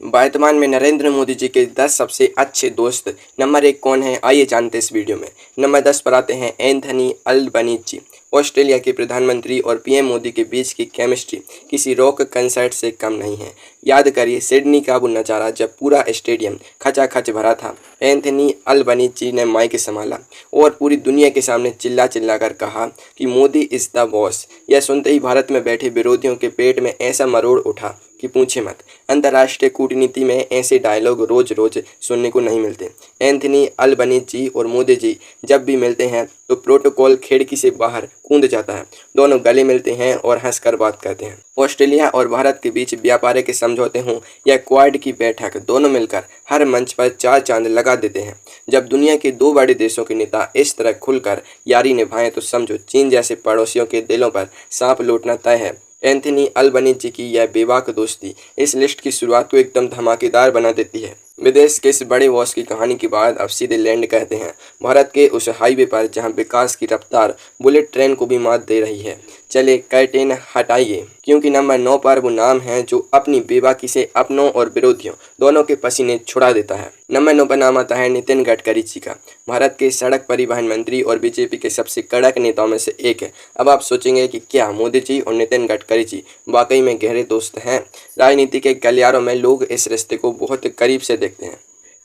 वर्तमान में नरेंद्र मोदी जी के 10 सबसे अच्छे दोस्त। नंबर 1 कौन है, आइए जानते हैं इस वीडियो में। नंबर 10 पर आते हैं एंथनी अल्बनीज़ी। ऑस्ट्रेलिया के प्रधानमंत्री और पीएम मोदी के बीच की केमिस्ट्री किसी रॉक कंसर्ट से कम नहीं है। याद करिए सिडनी का वो नज़ारा जब पूरा स्टेडियम खचाखच भरा था। एंथनी अल्बनीज़ी ने माइक संभाला और पूरी दुनिया के सामने चिल्ला चिल्ला कर कहा कि मोदी इज़ द बॉस। यह सुनते ही भारत में बैठे विरोधियों के पेट में ऐसा मरोड़ उठा कि पूछे मत। अंतर्राष्ट्रीय कूटनीति में ऐसे डायलॉग रोज रोज सुनने को नहीं मिलते। एंथनी अल्बनीज़ी और मोदी जी जब भी मिलते हैं तो प्रोटोकॉल खिड़की से बाहर कूद जाता है। दोनों गले मिलते हैं और हंसकर बात करते हैं। ऑस्ट्रेलिया और भारत के बीच व्यापार के समझौते हों या क्वाड की बैठक, दोनों मिलकर हर मंच पर 4 चांद लगा देते हैं। जब दुनिया के 2 बड़े देशों के नेता इस तरह खुलकर यारी निभाएं तो समझो चीन जैसे पड़ोसियों के दिलों पर सांप लौटना तय है। एंथनी अल्बनीज़ी की यह बेबाक दोस्ती इस लिस्ट की शुरुआत को एकदम धमाकेदार बना देती है। विदेश के इस बड़े बॉस की कहानी के बाद अब सीधे लैंड कहते हैं भारत के उस हाईवे पर जहां विकास की रफ्तार बुलेट ट्रेन को भी मात दे रही है। चले कर्टेन हटाइए, क्योंकि नंबर 9 पर वो नाम है जो अपनी बेबाकी से अपनों और विरोधियों दोनों के पसीने छुड़ा देता है। नंबर 9 पर नाम आता है नितिन गडकरी जी का। भारत के सड़क परिवहन मंत्री और बीजेपी के सबसे कड़क नेताओं में से एक है। अब आप सोचेंगे कि क्या मोदी जी और नितिन गडकरी जी वाकई में गहरे दोस्त हैं? राजनीति के गलियारों में लोग इस रिश्ते को बहुत करीब से देखते हैं।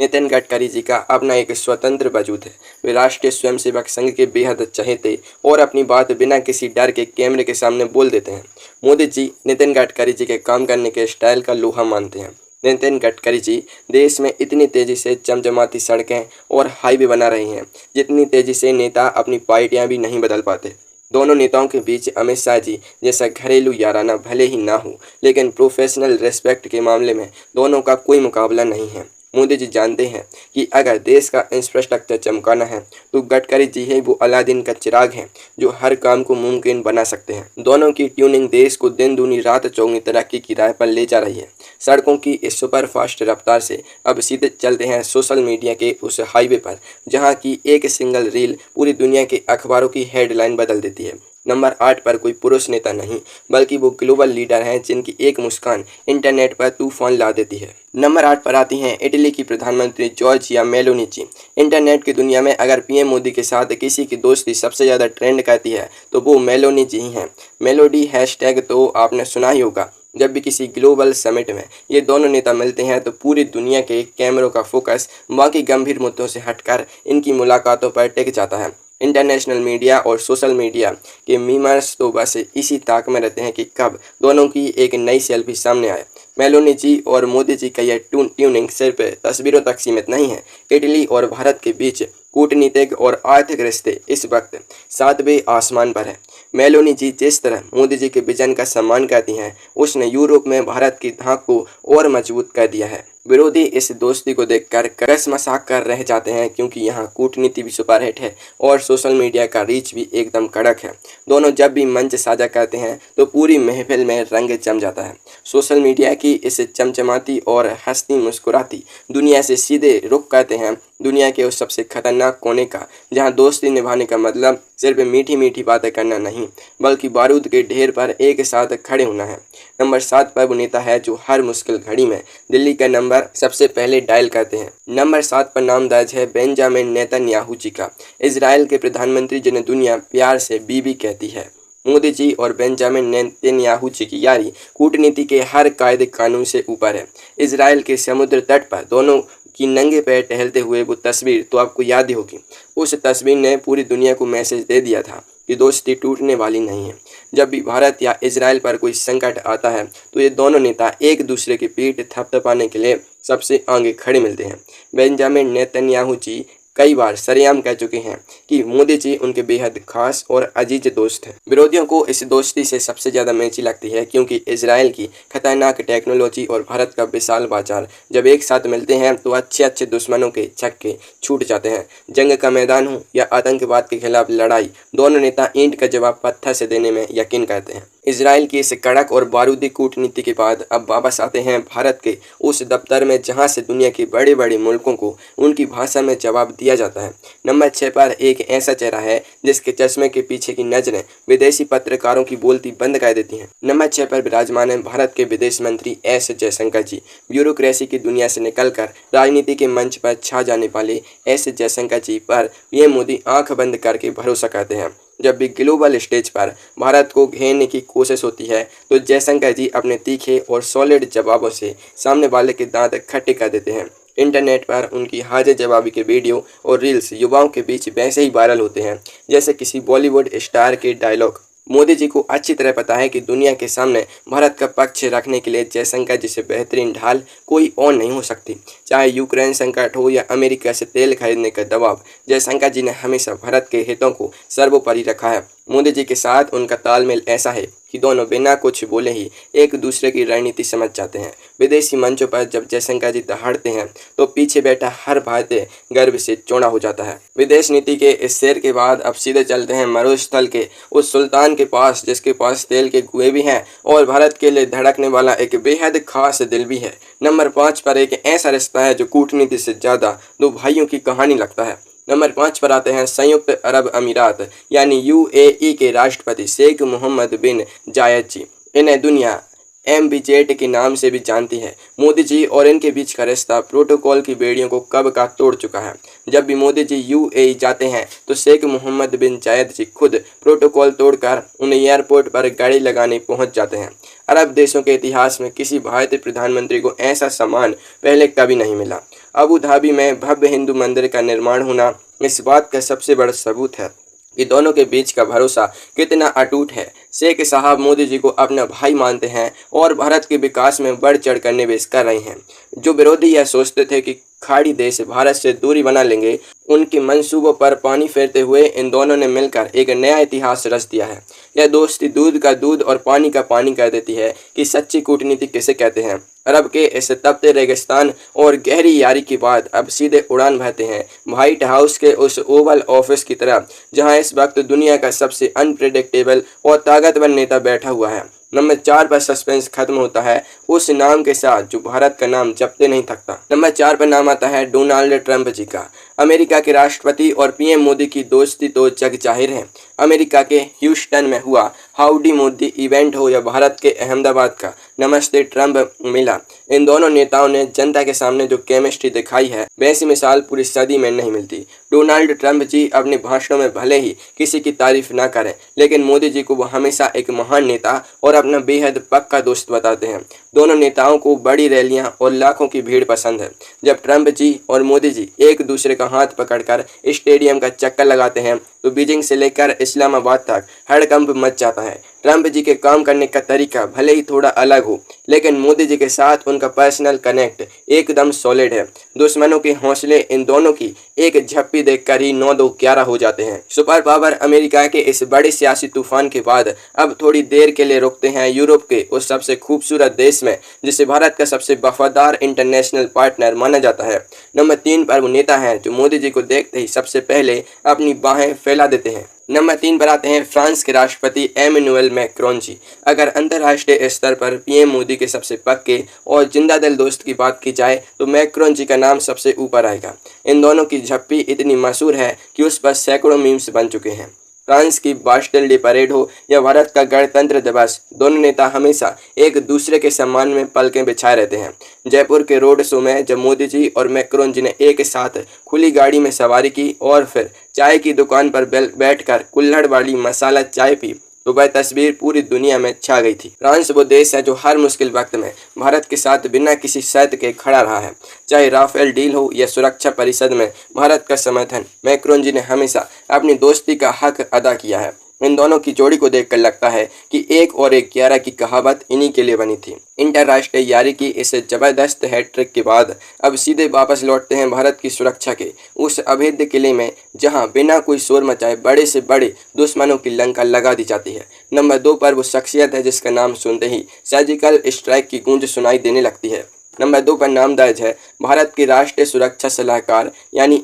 नितिन गडकरी जी का अपना एक स्वतंत्र वजूद है। वे राष्ट्रीय स्वयंसेवक संघ के बेहद चहेते और अपनी बात बिना किसी डर के कैमरे के सामने बोल देते हैं। मोदी जी नितिन गडकरी जी के काम करने के स्टाइल का लोहा मानते हैं। नितिन गडकरी जी देश में इतनी तेजी से चमचमाती सड़कें और हाईवे बना रहे हैं जितनी तेजी से नेता अपनी पार्टियां भी नहीं बदल पाते। दोनों नेताओं के बीच अमित शाह जी जैसा घरेलू याराना भले ही ना हो, लेकिन प्रोफेशनल रिस्पेक्ट के मामले में दोनों का कोई मुकाबला नहीं है। मोदी जी जानते हैं कि अगर देश का इंफ्रास्ट्रक्चर चमकाना है तो गडकरी जी ही वो अलादीन का चिराग हैं जो हर काम को मुमकिन बना सकते हैं। दोनों की ट्यूनिंग देश को दिन दूनी रात चौगुनी तरक्की की राह पर ले जा रही है। सड़कों की इस सुपर फास्ट रफ्तार से अब सीधे चलते हैं सोशल मीडिया के उस हाईवे पर जहां की एक सिंगल रील पूरी दुनिया के अखबारों की हेडलाइन बदल देती है। नंबर 8 पर कोई पुरुष नेता नहीं बल्कि वो ग्लोबल लीडर हैं जिनकी एक मुस्कान इंटरनेट पर तूफान ला देती है। नंबर 8 पर आती हैं इटली की प्रधानमंत्री जॉर्जिया मेलोनी जी। इंटरनेट की दुनिया में अगर पीएम मोदी के साथ किसी की दोस्ती सबसे ज़्यादा ट्रेंड करती है तो वो मेलोनी जी ही हैं। मेलोडी हैशटैग तो आपने सुना ही होगा। जब भी किसी ग्लोबल समिट में ये दोनों नेता मिलते हैं तो पूरी दुनिया के कैमरों का फोकस बाकी गंभीर मुद्दों से हटकर इनकी मुलाकातों पर टिक जाता है। इंटरनेशनल मीडिया और सोशल मीडिया के मीमर्स तो बस इसी ताक में रहते हैं कि कब दोनों की एक नई सेल्फी सामने आए। मेलोनी जी और मोदी जी का यह ट्यूनिंग सिर्फ तस्वीरों तक सीमित नहीं है। इटली और भारत के बीच कूटनीतिक और आर्थिक रिश्ते इस वक्त 7वें आसमान पर है। मेलोनी जी जिस तरह मोदी जी के विजन का सम्मान करती हैं, उसने यूरोप में भारत की धाक को और मजबूत कर दिया है। विरोधी इस दोस्ती को देखकर कसमसाक कर रह जाते हैं क्योंकि यहाँ कूटनीति भी सुपरहिट है और सोशल मीडिया का रीच भी एकदम कड़क है। दोनों जब भी मंच साझा करते हैं तो पूरी महफिल में रंग जम जाता है। सोशल मीडिया की इस चमचमाती और हंसती मुस्कुराती दुनिया से सीधे रुख करते हैं दुनिया के उस सबसे खतरनाक कोने का, जहां दोस्ती निभाने का मतलब सिर्फ मीठी मीठी बातें करना नहीं बल्कि बारूद के ढेर पर एक साथ खड़े होना है। नंबर 7 पर वो नेता है जो हर मुश्किल घड़ी में दिल्ली का नंबर सबसे पहले डायल करते हैं। नंबर 7 पर नाम दर्ज है बेंजामिन नेतन्याहू जी का। इजराइल के प्रधानमंत्री जिन्हें दुनिया प्यार से बीबी कहती है। मोदी जी और बेंजामिन नेतन्याहू जी की यारी कूटनीति के हर कायदे कानून से ऊपर है। इजराइल के समुद्र तट पर दोनों की नंगे पैर टहलते हुए वो तस्वीर तो आपको याद ही होगी। उस तस्वीर ने पूरी दुनिया को मैसेज दे दिया था कि दोस्ती टूटने वाली नहीं है। जब भी भारत या इजराइल पर कोई संकट आता है तो ये दोनों नेता एक दूसरे की पीठ थपथपाने के लिए सबसे आगे खड़े मिलते हैं। बेंजामिन नेतन्याहू जी कई बार सरेआम कह चुके हैं कि मोदी जी उनके बेहद खास और अजीज दोस्त हैं। विरोधियों को इस दोस्ती से सबसे ज़्यादा मैची लगती है क्योंकि इजराइल की खतरनाक टेक्नोलॉजी और भारत का विशाल बाजार जब एक साथ मिलते हैं तो अच्छे अच्छे दुश्मनों के छक्के छूट जाते हैं। जंग का मैदान हो या आतंकवाद के खिलाफ लड़ाई, दोनों नेता ईंट का जवाब पत्थर से देने में यकीन करते हैं। इजराइल की इस कड़क और बारूदी कूटनीति के बाद अब वापस आते हैं भारत के उस दफ्तर में जहां से दुनिया के बड़े बड़े मुल्कों को उनकी भाषा में जवाब दिया जाता है। नंबर 6 पर एक ऐसा चेहरा है जिसके चश्मे के पीछे की नजरें विदेशी पत्रकारों की बोलती बंद कर देती हैं। नंबर 6 पर विराजमान है भारत के विदेश मंत्री एस जयशंकर जी। ब्यूरोक्रेसी की दुनिया से निकलकर राजनीति के मंच पर छा जाने वाले एस जयशंकर जी पर पीएम मोदी आंख बंद करके भरोसा करते हैं। जब भी ग्लोबल स्टेज पर भारत को घेरने की कोशिश होती है तो जयशंकर जी अपने तीखे और सॉलिड जवाबों से सामने वाले के दांत खट्टे कर देते हैं। इंटरनेट पर उनकी हाजिर जवाबी के वीडियो और रील्स युवाओं के बीच वैसे ही वायरल होते हैं जैसे किसी बॉलीवुड स्टार के डायलॉग। मोदी जी को अच्छी तरह पता है कि दुनिया के सामने भारत का पक्ष रखने के लिए जयशंकर जी से बेहतरीन ढाल कोई और नहीं हो सकती। चाहे यूक्रेन संकट हो या अमेरिका से तेल खरीदने का दबाव, जयशंकर जी ने हमेशा भारत के हितों को सर्वोपरि रखा है। मोदी जी के साथ उनका तालमेल ऐसा है कि दोनों बिना कुछ बोले ही एक दूसरे की रणनीति समझ जाते हैं। विदेशी मंचों पर जब जयशंकर जी दहाड़ते हैं तो पीछे बैठा हर भारतीय गर्व से चौड़ा हो जाता है। विदेश नीति के इस शेर के बाद अब सीधे चलते हैं मरुस्थल के उस सुल्तान के पास जिसके पास तेल के कुएं भी हैं और भारत के लिए धड़कने वाला एक बेहद खास दिल भी है। नंबर 5 पर एक ऐसा रिश्ता है जो कूटनीति से ज़्यादा दो भाइयों की कहानी लगता है। नंबर 5 पर आते हैं संयुक्त अरब अमीरात यानी यूएई के राष्ट्रपति शेख मोहम्मद बिन जायद जी। इन्हें दुनिया MBZ के नाम से भी जानती है। मोदी जी और इनके बीच का रिश्ता प्रोटोकॉल की बेड़ियों को कब का तोड़ चुका है। जब भी मोदी जी यूएई जाते हैं तो शेख मोहम्मद बिन जायद जी खुद प्रोटोकॉल तोड़कर उन्हें एयरपोर्ट पर गाड़ी लगाने पहुंच जाते हैं। अरब देशों के इतिहास में किसी भारतीय प्रधानमंत्री को ऐसा सम्मान पहले कभी नहीं मिला। अबू धाबी में भव्य हिंदू मंदिर का निर्माण होना इस बात का सबसे बड़ा सबूत है कि दोनों के बीच का भरोसा कितना अटूट है। शेख साहब मोदी जी को अपना भाई मानते हैं और भारत के विकास में बढ़ चढ़ कर निवेश कर रहे हैं। जो विरोधी यह सोचते थे कि खाड़ी देश भारत से दूरी बना लेंगे, उनके मंसूबों पर पानी फेरते हुए इन दोनों ने मिलकर एक नया इतिहास रच दिया है। यह दोस्ती दूध का दूध और पानी का पानी कर देती है कि सच्ची कूटनीति किसे कहते हैं। अरब के इस तपते रेगिस्तान और गहरी यारी के बाद अब सीधे उड़ान भरते हैं व्हाइट हाउस के उस ओवल ऑफिस की तरफ जहां इस वक्त दुनिया का सबसे अनप्रेडिक्टेबल और ताकतवर नेता बैठा हुआ है। नंबर 4 पर सस्पेंस खत्म होता है उस नाम के साथ जो भारत का नाम जपते नहीं थकता। नंबर 4 पर नाम आता है डोनाल्ड ट्रंप जी का। अमेरिका के राष्ट्रपति और पीएम मोदी की दोस्ती तो जग जाहिर है। अमेरिका के ह्यूस्टन में हुआ हाउडी मोदी इवेंट हो या भारत के अहमदाबाद का नमस्ते ट्रंप मिला, इन दोनों नेताओं ने जनता के सामने जो केमिस्ट्री दिखाई है वैसी मिसाल पूरी सदी में नहीं मिलती। डोनाल्ड ट्रंप जी अपने भाषणों में भले ही किसी की तारीफ ना करें, लेकिन मोदी जी को वो हमेशा एक महान नेता और अपना बेहद पक्का दोस्त बताते हैं। दोनों नेताओं को बड़ी रैलियां और लाखों की भीड़ पसंद है। जब ट्रंप जी और मोदी जी एक दूसरे का हाथ पकड़कर स्टेडियम का चक्कर लगाते हैं तो बीजिंग से लेकर इस्लामाबाद तक हड़कंप मच जाता है। ट्रंप जी के काम करने का तरीका भले ही थोड़ा अलग हो, लेकिन मोदी जी के साथ उनका पर्सनल कनेक्ट एकदम सॉलिड है। दुश्मनों के हौसले इन दोनों की एक झप्पी देखकर ही 9-2-11 हो जाते हैं। सुपर पावर अमेरिका के इस बड़े सियासी तूफान के बाद अब थोड़ी देर के लिए रुकते हैं यूरोप के उस सबसे खूबसूरत देश में जिसे भारत का सबसे वफादार इंटरनेशनल पार्टनर माना जाता है। नंबर 3 पर वो नेता हैं जो मोदी जी को देखते ही सबसे पहले अपनी बाहें फैला देते हैं। नंबर 3 पर आते हैं फ्रांस के राष्ट्रपति एमेनुअल मैक्रोन जी। अगर अंतर्राष्ट्रीय स्तर पर पीएम मोदी के सबसे पक्के और जिंदा दिल दोस्त की बात की जाए तो मैक्रोन जी का नाम सबसे ऊपर आएगा। इन दोनों की झप्पी इतनी मशहूर है कि उस पर सैकड़ों मीम्स बन चुके हैं। फ्रांस की बास्टिल डे परेड हो या भारत का गणतंत्र दिवस, दोनों नेता हमेशा एक दूसरे के सम्मान में पलकें बिछाए रहते हैं। जयपुर के रोड शो में जब मोदी जी और मैक्रोन जी ने एक साथ खुली गाड़ी में सवारी की और फिर चाय की दुकान पर बैठकर कुल्हड़ वाली मसाला चाय पी तो वह तस्वीर पूरी दुनिया में छा गई थी। फ्रांस वो देश है जो हर मुश्किल वक्त में भारत के साथ बिना किसी शर्त के खड़ा रहा है। चाहे राफेल डील हो या सुरक्षा परिषद में भारत का समर्थन, मैक्रोन जी ने हमेशा अपनी दोस्ती का हक अदा किया है। इन दोनों की जोड़ी को देखकर लगता है कि 1 और 1 11 की कहावत इन्हीं के लिए बनी थी। इंटरराष्ट्रीय यारी की इस जबरदस्त हैट्रिक के बाद अब सीधे वापस लौटते हैं भारत की सुरक्षा के उस अभेद्य किले में जहां बिना कोई शोर मचाए बड़े से बड़े दुश्मनों की लंका लगा दी जाती है। नंबर 2 पर वो शख्सियत है जिसका नाम सुनते ही सर्जिकल स्ट्राइक की गूंज सुनाई देने लगती है। नंबर 2 पर नाम दर्ज है भारत के राष्ट्रीय सुरक्षा सलाहकार यानी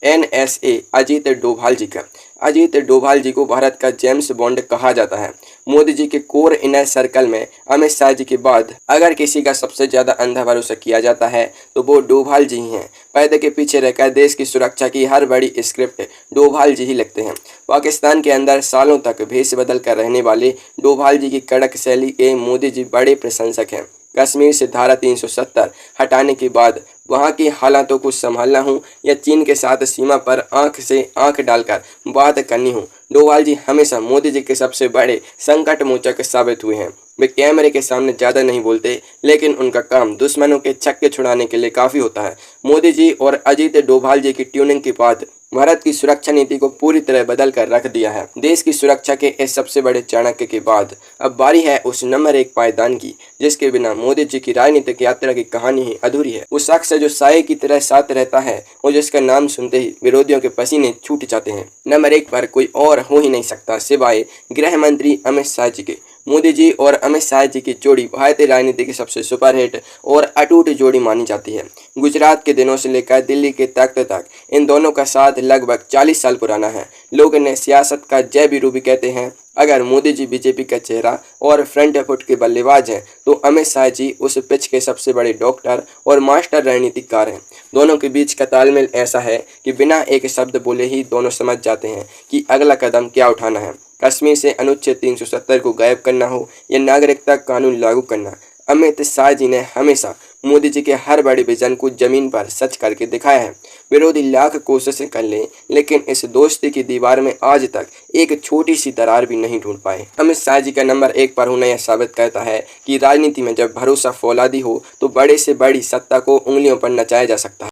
NSA अजीत डोभाल जी का। अजीत डोभाल जी को भारत का जेम्स बॉन्ड कहा जाता है। मोदी जी के कोर इनर सर्कल में अमित शाह जी के बाद अगर किसी का सबसे ज्यादा अंधा भरोसा किया जाता है तो वो डोभाल जी ही हैं। पर्दे के पीछे रहकर देश की सुरक्षा की हर बड़ी स्क्रिप्ट डोभाल जी ही लिखते हैं। पाकिस्तान के अंदर सालों तक भेष बदल कर रहने वाले डोभाल जी की कड़क शैली के मोदी जी बड़े प्रशंसक हैं। कश्मीर से धारा 370 हटाने के बाद वहां की हालातों को संभालना हो या चीन के साथ सीमा पर आंख से आंख डालकर बात करनी हो, डोभाल जी हमेशा मोदी जी के सबसे बड़े संकट मोचक साबित हुए हैं। वे कैमरे के सामने ज़्यादा नहीं बोलते, लेकिन उनका काम दुश्मनों के छक्के छुड़ाने के लिए काफ़ी होता है। मोदी जी और अजीत डोभाल जी की ट्यूनिंग के बाद भारत की सुरक्षा नीति को पूरी तरह बदल कर रख दिया है। देश की सुरक्षा के इस सबसे बड़े चाणक्य के बाद अब बारी है उस नंबर 1 पायदान की, जिसके बिना मोदी जी की राजनीतिक यात्रा की कहानी ही अधूरी है। वो शख्स है जो साये की तरह साथ रहता है और जिसका नाम सुनते ही विरोधियों के पसीने छूट जाते हैं। नंबर 1 पर कोई और हो ही नहीं सकता सिवाय गृह मंत्री अमित शाह जी के। मोदी जी और अमित शाह जी की जोड़ी भारतीय राजनीति की सबसे सुपरहिट और अटूट जोड़ी मानी जाती है। गुजरात के दिनों से लेकर दिल्ली के तख्त तक इन दोनों का साथ लगभग 40 साल पुराना है। लोग इन्हें सियासत का जय वीरू भी कहते हैं। अगर मोदी जी बीजेपी का चेहरा और फ्रंट फुट के बल्लेबाज हैं तो अमित शाह जी उस पिच के सबसे बड़े डॉक्टर और मास्टर रणनीतिकार हैं। दोनों के बीच का तालमेल ऐसा है कि बिना एक शब्द बोले ही दोनों समझ जाते हैं कि अगला कदम क्या उठाना है। कश्मीर से अनुच्छेद 370 को गायब करना हो या नागरिकता कानून लागू करना, अमित शाह जी ने हमेशा मोदी जी के हर बड़े विजन को जमीन पर सच करके दिखाया है। विरोधी लाख कोशिशें कर लें, लेकिन इस दोस्ती की दीवार में आज तक एक छोटी सी दरार भी नहीं ढूंढ पाए। अमित शाह जी का नंबर 1 पर होना यह साबित करता है कि राजनीति में जब भरोसा फौलादी हो तो बड़े से बड़ी सत्ता को उंगलियों पर नचाया जा सकता है।